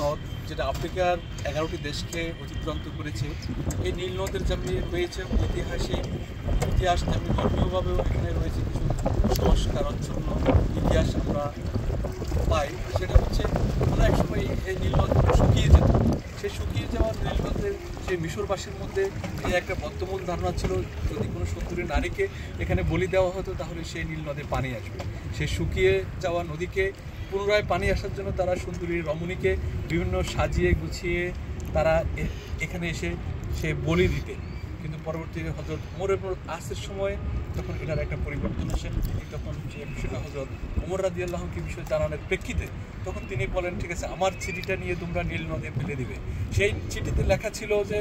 নদ যেটা আফ্রিকার 11টি দেশকে অতিক্রান্ত করেছে। এই নীল নদের যেমনি রয়েছে ঐতিহাসিক ইতিহাস, তেমনি ধর্মীয়ভাবেও এখানে রয়েছে কিছু সংস্কারাচ্ছন্ন ইতিহাস আমরা পাই। সেটা হচ্ছে কোনো এক সময় এই নীল নদ শুকিয়ে যেত। সেই শুকিয়ে যাওয়ার নীল নদের সেই মিশরবাসীর মধ্যে এই একটা বদ্ধমূল ধারণা ছিল, যদি কোনো সুন্দরী নারীকে এখানে বলি দেওয়া হতো তাহলে সেই নীল নদে পানি আসবে। সেই শুকিয়ে যাওয়া নদীকে পুনরায় পানি আসার জন্য তারা সুন্দরী রমণীকে বিভিন্ন সাজিয়ে গুছিয়ে তারা এখানে এসে সে বলি দিতে। কিন্তু পরবর্তীতে হযরত ওমর ইবনুল আসের সময় তখন এটার একটা পরিবর্তন আসেন। তিনি তখন যে বিষয়টা হযরত ওমর রাদিয়াল্লাহু আনহুকে বিষয় জানানোর প্রেক্ষিতে তখন তিনি বলেন, ঠিক আছে, আমার চিঠিটা নিয়ে তোমরা নীল নদে ফেলে দিবে। সেই চিঠিতে লেখা ছিল যে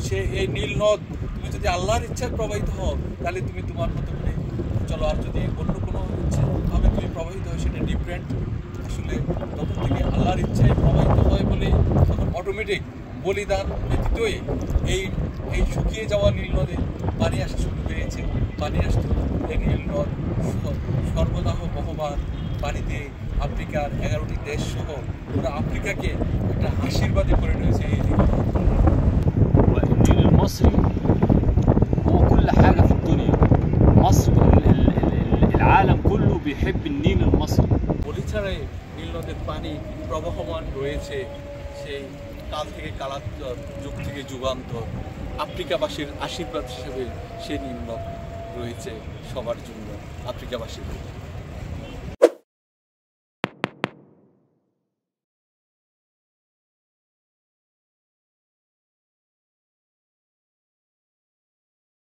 সে এই নীল নদ তুমি যদি আল্লাহর ইচ্ছায় প্রবাহিত হও তাহলে তুমি তোমার মতো করে চলো, আর যদি অন্য কোনো ইচ্ছাভাবে তুমি প্রবাহিত হয় সেটা ডিফারেন্ট। আসলে তখন থেকে আল্লাহর ইচ্ছায় প্রবাহিত হয় বলে তখন অটোমেটিক বলিদান ব্যতীতই এই শুকিয়ে যাওয়া নীল নদে পানি আসা শুরু হয়েছে। পানি আসতে এই নীল নদ সর্বদাহ বহমান পানিতে আফ্রিকার 11টি দেশ সহ পুরো আফ্রিকাকে একটা আশীর্বাদে করে রয়েছে এই নীল। النيل المصري هو كل حاجة في الدنيا. مصر العالم كله بيحب النيل المصري. বলিছাড়ায় নীল নদের পানি প্রবহমান রয়েছে সেই কাল থেকে কালান্তর, যুগ থেকে যুগান্তর। আফ্রিকাবাসীর আশীর্বাদ হিসেবে সেই নীল নদ রয়েছে সবার জন্য, আফ্রিকাবাসীর।